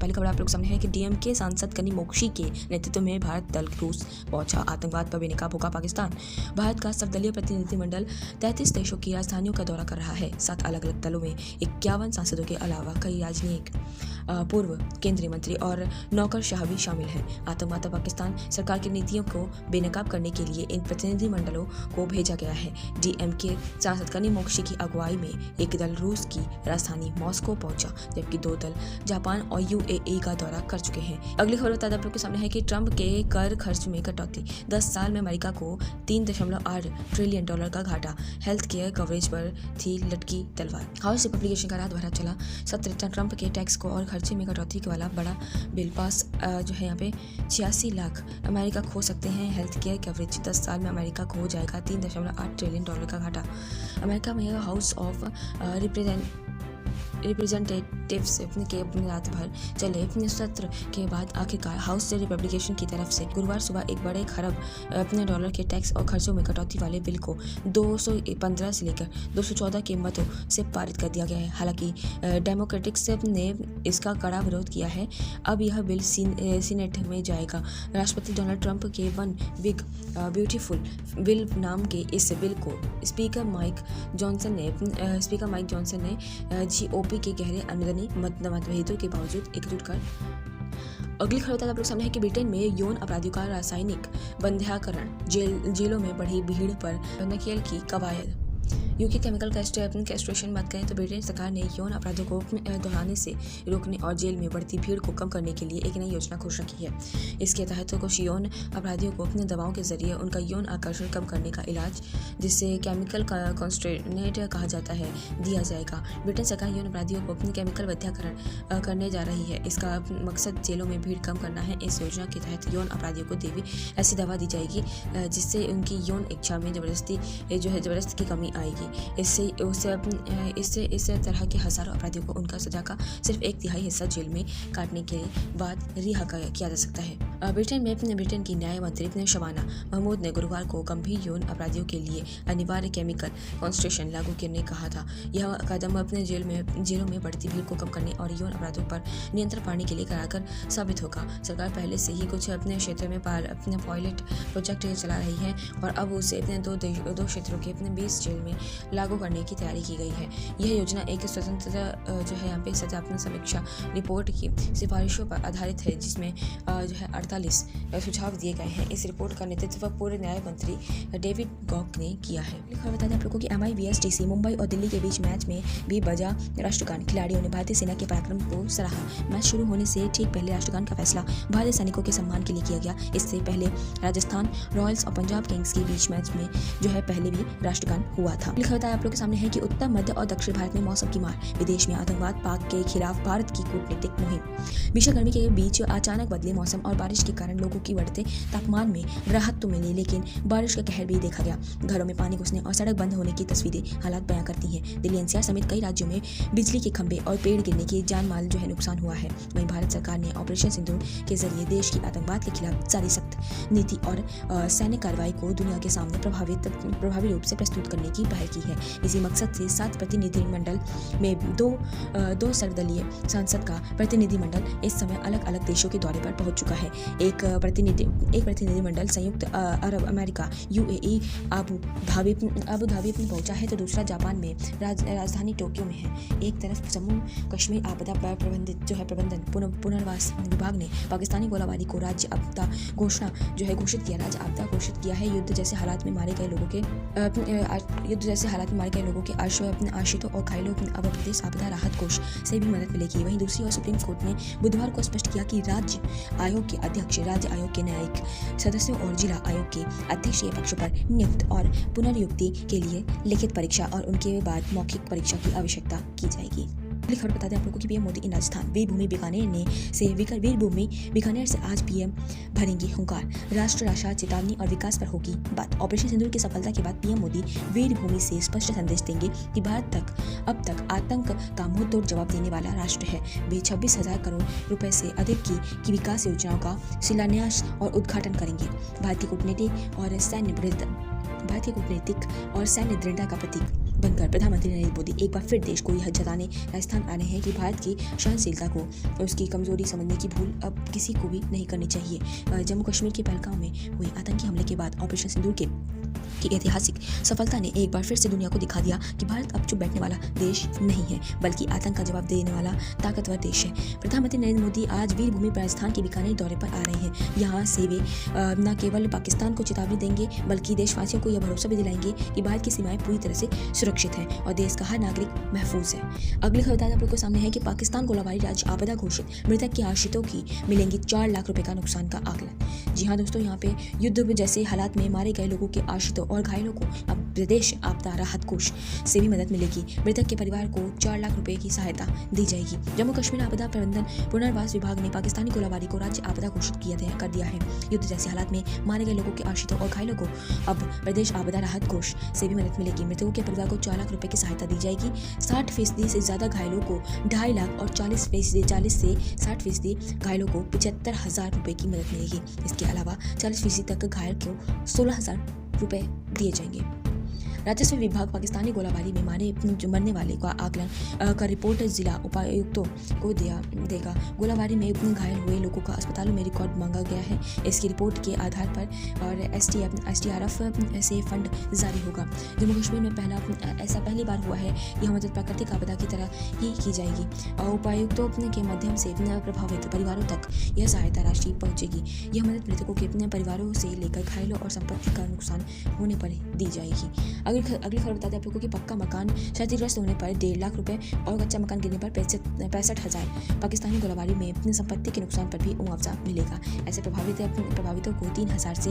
पहली खबर आप लोग सामने है कि डीएमके सांसद कनी मोक्षी के नेतृत्व में भारत दल रूस पहुंचा। आतंकवाद पर बेनकाब होगा पाकिस्तान। भारत का सर्वदलीय प्रतिनिधिमंडल 33 देशों की राजधानियों का दौरा कर रहा है। 7 अलग अलग दलों में 51 सांसदों के अलावा कई राजनयिक, पूर्व केंद्रीय मंत्री और नौकरशाह भी शामिल हैं। आतंकवाद पर पाकिस्तान सरकार की नीतियों को बेनकाब करने के लिए इन प्रतिनिधिमंडलों को भेजा गया है। डीएमके सांसद कनी मोक्षी की अगुवाई में एक दल रूस की राजधानी मॉस्को पहुंचा, जबकि 2 दल जापान और यूएई का दौरा कर चुके हैं। अगली खबर बता दें आप लोग के सामने है कि ट्रंप के कर खर्च में कटौती। 10 साल में अमेरिका को $3.8 ट्रिलियन का घाटा। हेल्थ केयर कवरेज पर थी लटकी तलवार। हाउस रिपब्लिकेशन का रात भरा चला सत्र। ट्रंप के टैक्स को और खर्चे में कटौती वाला बड़ा बिल पास जो है यहाँ पे 86 लाख अमेरिका खो सकते हैं। Health care coverage. 10 साल में अमेरिका को हो जाएगा $3.8 ट्रिलियन का घाटा। अमेरिका में हाउस ऑफ रिप्रेजेंटेटिव्स के रात भर चले सत्र के बाद आखिरकार हाउस से रिपब्लिकेशन की तरफ से गुरुवार सुबह एक बड़े खरब डॉलर के टैक्स और खर्चों में कटौती वाले बिल को 215 से लेकर 214 के मतों से पारित कर दिया गया है। हालांकि डेमोक्रेटिक्स ने इसका कड़ा विरोध किया है। अब यह बिल सीनेट में जाएगा। राष्ट्रपति डोनाल्ड ट्रंप के वन बिग ब्यूटीफुल बिल नाम के इस बिल को स्पीकर माइक जॉनसन ने जीओपी के गहरे अनुदानी मतभेदों के बावजूद एकजुट कर। अगली खबर आप लोग सामने है कि ब्रिटेन में यौन अपराधियों का रासायनिक बंध्याकरण। जेलों में बढ़ी भीड़ पर नकेल की कवायद। यूके केमिकल कैस्ट्रेशन बात करें तो ब्रिटेन सरकार ने यौन अपराधों को दोहराने से रोकने और जेल में बढ़ती भीड़ को कम करने के लिए एक नई योजना घोषणा की है। इसके तहत कुछ यौन अपराधियों को अपने दवाओं के जरिए उनका यौन आकर्षण कम करने का इलाज, जिसे केमिकल कॉन्स्ट्रेनेट कहा जाता है, दिया जाएगा। ब्रिटेन सरकार यौन अपराधियों को अपने केमिकल बंध्याकरण करने जा रही है। इसका मकसद जेलों में भीड़ कम करना है। इस योजना के तहत यौन अपराधियों को देवी ऐसी दवा दी जाएगी जिससे उनकी यौन इच्छा में जबरदस्ती की कमी आएगी। इससे इस तरह के हजारों अपराधियों को उनका सजा का सिर्फ 1/3 हिस्सा जेल में काटने के बाद रिहा किया जा सकता है। ब्रिटेन की न्याय मंत्री शबाना महमूद ने गुरुवार को गंभीर यौन अपराधियों के लिए अनिवार्य केमिकल कॉन्स्ट्रेशन लागू करने कहा था। यह कदम अपने जेलों में बढ़ती भीड़ को कम करने और यौन अपराधों पर नियंत्रण पाने के लिए कारगर साबित होगा। सरकार पहले से ही कुछ अपने क्षेत्र में अपने पायलट प्रोजेक्ट चला रही है और अब उसे अपने दो क्षेत्रों के अपने 20 जेल में लागू करने की तैयारी की गई है। यह योजना एक स्वतंत्र जो है यहाँ पे सत्यापन समीक्षा रिपोर्ट की सिफारिशों पर आधारित है, जिसमें जो है 48 सुझाव दिए गए हैं। इस रिपोर्ट का नेतृत्व पूर्व न्याय मंत्री डेविड गॉक ने किया है। बता दें आप लोगों की MI-VS मुंबई और दिल्ली के बीच मैच में भी बजा राष्ट्रगान। खिलाड़ियों ने भारतीय सेना के पराक्रम को सराहा। मैच शुरू होने से ठीक पहले राष्ट्रगान का फैसला भारतीय सैनिकों के सम्मान के लिए किया गया। इससे पहले राजस्थान रॉयल्स और पंजाब किंग्स के बीच मैच में जो है पहले भी राष्ट्रगान हुआ था। खबर आप लोग के सामने है कि उत्तर, मध्य और दक्षिण भारत में मौसम की मार। विदेश में आतंकवाद। पाक के खिलाफ भारत की कूटनीतिक मुहिम। भीषण गर्मी के बीच अचानक बदले मौसम और बारिश के कारण लोगों की बढ़ते तापमान में राहत तो मिली, लेकिन बारिश का कहर भी देखा गया। घरों में पानी घुसने और सड़क बंद होने की तस्वीरें हालात बयां करती हैं। दिल्ली NCR समेत कई राज्यों में बिजली के खंभे और पेड़ गिरने के जान माल जो है नुकसान हुआ है। वहीं भारत सरकार ने ऑपरेशन सिंदूर के जरिए देश की आतंकवाद के खिलाफ जारी सख्त नीति और सैन्य कार्रवाई को दुनिया के सामने प्रभावी रूप से प्रस्तुत करने की पहल की है। इसी मकसद से 7 प्रतिनिधिमंडल में दो सर्वदलीय सांसद का प्रतिनिधिमंडल इस समय अलग अलग देशों के दौरे पर पहुंच चुका है। एक प्रतिनिधिमंडल संयुक्त अरब अमेरिका UAE आबू धाबी में पहुंचा है, तो दूसरा जापान में राजधानी टोक्यो में है। एक तरफ जम्मू कश्मीर आपदा प्रबंधन पुनर्वास विभाग ने पाकिस्तानी गोलाबारी को राज्य आपदा घोषित किया है। युद्ध जैसे हालात में मारे गए लोगों के आश्रितों और घायलों को अब प्रदेश आपदा राहत कोष से भी मदद मिलेगी। वहीं दूसरी ओर सुप्रीम कोर्ट ने बुधवार को स्पष्ट किया कि राज्य आयोग के अध्यक्ष, राज्य आयोग के न्यायिक सदस्यों और जिला आयोग के अध्यक्ष के पक्षों पर नियुक्त और पुनर्नियुक्ति के लिए लिखित परीक्षा और उनके बाद मौखिक परीक्षा की आवश्यकता की जाएगी। अगली खबर बता दें आप लोगों की PM मोदी इन राजस्थान। वीरभूमि बीकानेर से आज PM भरेंगे हुंकार। राष्ट्र आशा, चेतावनी और विकास पर होगी बात। ऑपरेशन सिंदूर की सफलता के बाद PM मोदी वीरभूमि से स्पष्ट संदेश देंगे कि भारत अब तक आतंक का मुंह तोड़ जवाब देने वाला राष्ट्र है। वे 26,000 करोड़ रुपए से अधिक की विकास योजनाओं का शिलान्यास और उद्घाटन करेंगे। भारतीय कूटनीतिक और सैन्य दृढ़ता का प्रतीक बनकर प्रधानमंत्री नरेंद्र मोदी एक बार फिर देश को यह जताने राजस्थान आ रहे हैं कि भारत की सहनशीलता को उसकी कमजोरी समझने की भूल अब किसी को भी नहीं करनी चाहिए। जम्मू कश्मीर के पहलगाम में हुए आतंकी हमले के बाद ऑपरेशन सिंदूर की ऐतिहासिक सफलता ने एक बार फिर से दुनिया को दिखा दिया कि भारत अब चुप बैठने वाला देश नहीं है, बल्कि आतंक का जवाब देने वाला ताकतवर देश है। प्रधानमंत्री नरेंद्र मोदी आज वीरभूमि राजस्थान के बीकानेर दौरे पर आ रहे हैं। यहाँ से वे न केवल पाकिस्तान को चेतावनी देंगे, बल्कि देशवासियों को यह भरोसा भी दिलाएंगे कि भारत की सीमाएं पूरी तरह से सुरक्षित हैं और देश का हर नागरिक महफूज है। अगली खबर आप लोगों के सामने है कि पाकिस्तान गोलाबारी राज्य आपदा घोषित मृतक के आश्रितों की मिलेंगी 4 लाख रुपए का नुकसान का आकलन। जी हाँ दोस्तों, यहाँ पे युद्ध जैसे हालात में मारे गए लोगों के आश्रितों और घायलों को अब प्रदेश आपदा राहत कोष से भी मदद मिलेगी। मृतक के परिवार को 4 लाख रुपए की सहायता दी जाएगी। जम्मू कश्मीर आपदा प्रबंधन पुनर्वास विभाग ने पाकिस्तानी गोलाबारी को राज्य आपदा घोषित कर दिया है। युद्ध जैसे हालात में मारे गए लोगों के आश्रितों और घायलों को अब प्रदेश आपदा राहत कोष से भी मदद मिलेगी। मृतकों के परिवार को 4 लाख रुपए की सहायता दी जाएगी। 60% से ज्यादा घायलों को 2.5 लाख और 40 से 60% घायलों को 75,000 रुपए की मदद मिलेगी। इसके अलावा 40% तक घायल को 16,000 रुपए दिए जाएंगे। राजस्व विभाग पाकिस्तानी गोलाबारी में मरने वाले का आकलन कर रिपोर्ट जिला उपायुक्तों को देगा। गोलाबारी में घायल हुए लोगों का अस्पतालों में रिकॉर्ड मांगा गया है। इसकी रिपोर्ट के आधार पर और SDRF से फंड जारी होगा। जम्मू कश्मीर में ऐसा पहली बार हुआ है। यह मदद प्राकृतिक आपदा की तरह ही की जाएगी और उपायुक्तों के माध्यम से प्रभावित परिवारों तक यह सहायता राशि पहुंचेगी। यह मदद मृतकों के परिवारों से लेकर घायलों और संपत्ति का नुकसान होने पर दी जाएगी। अगली खबर बता दें आप लोगों को कि पक्का मकान क्षतिग्रस्त होने पर 1.5 लाख रुपए और कच्चा मकान गिरने पर 65,000 पाकिस्तानी गोलाबारी में अपनी संपत्ति के नुकसान पर भी मुआवजा मिलेगा। ऐसे प्रभावितों को 3,000 से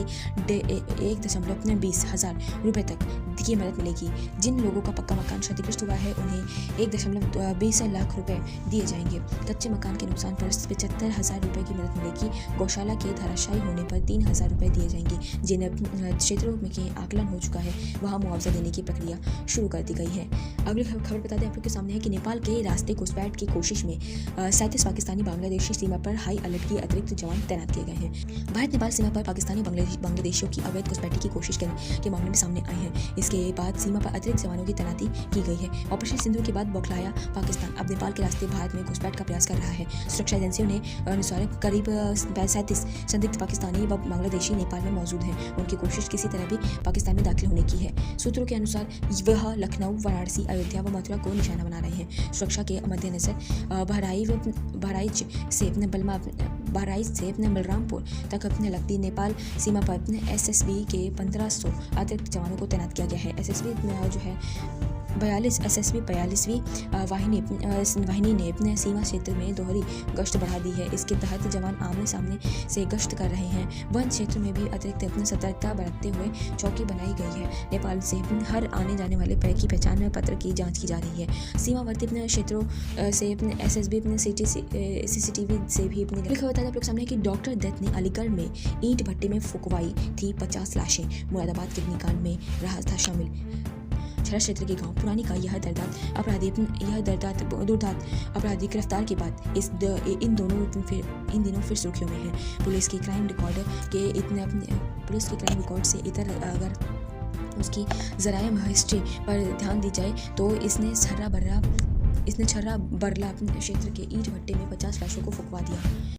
1,20,000 रुपए तक की मदद मिलेगी। जिन लोगों का पक्का मकान क्षतिग्रस्त हुआ है उन्हें 1.20 लाख रुपए दिए जाएंगे। कच्चे मकान के नुकसान पर 75,000 रुपए की मदद मिलेगी। गौशाला के धराशायी होने पर 3,000 रुपए दिए जाएंगे। जिन क्षेत्रों में के आकलन हो चुका है वहाँ मुआवजा देने की प्रक्रिया शुरू कर दी गई है। अगली खबर बता दें आप लोग के सामने है कि नेपाल के रास्ते घुसपैठ की कोशिश में 37 पाकिस्तानी बांग्लादेशी सीमा पर हाई अलर्ट की अतिरिक्त जवान तैनात किए गए हैं। भारत नेपाल सीमा पर पाकिस्तानी बांग्लादेशियों की अवैध घुसपैठी की कोशिश के मामले में सामने आए हैं। इसके बाद सीमा पर अतिरिक्त जवानों की तैनाती की गई है। ऑपरेशन सिंदूर के बाद बौखलाया पाकिस्तान अब नेपाल के रास्ते भारत में घुसपैठ का प्रयास कर रहा है। सुरक्षा एजेंसियों ने अनुसार करीब 37 संदिग्ध पाकिस्तानी व बांग्लादेशी नेपाल में मौजूद हैं। उनकी कोशिश किसी तरह भी पाकिस्तान में दाखिल होने की है। सूत्रों के अनुसार वह लखनऊ, वाराणसी, अयोध्या व मथुरा को निशाना बना रहे हैं। सुरक्षा के मद्देनजर बहराइच से बलरामपुर तक लगती नेपाल सीमा पर SSB के 1500 अतिरिक्त जवानों को तैनात किया गया है। SSB जो है 42वीं वाहिनी ने अपने सीमा क्षेत्र में दोहरी गश्त बढ़ा दी है। इसके तहत जवान आमने सामने से गश्त कर रहे हैं। वन क्षेत्र में भी अतिरिक्त अपनी सतर्कता बरतते हुए चौकी बनाई गई है। नेपाल से हर आने जाने वाले की पहचान पत्र की जांच की जा रही है। सीमावर्ती अपने क्षेत्रों से SSB अपने CCTV से भी अपनी खबर आप लोग सामने कि डॉक्टर दत्त ने अलीगढ़ में ईंट भट्टे में फुकवाई थी 50 लाशें। मुरादाबाद किडनी कांड में रहा था शामिल छड़ा क्षेत्र के गांव पुरानी का यह दुर्दांत अपराधी गिरफ्तार के बाद इन दिनों फिर सुर्खियों में है। पुलिस के क्राइम रिकॉर्ड से इतर अगर उसकी जराइम हिस्ट्री पर ध्यान दी जाए तो इसने छर्रा बर्रा क्षेत्र के ईंट भट्टे में 50 लाशों को फुकवा दिया।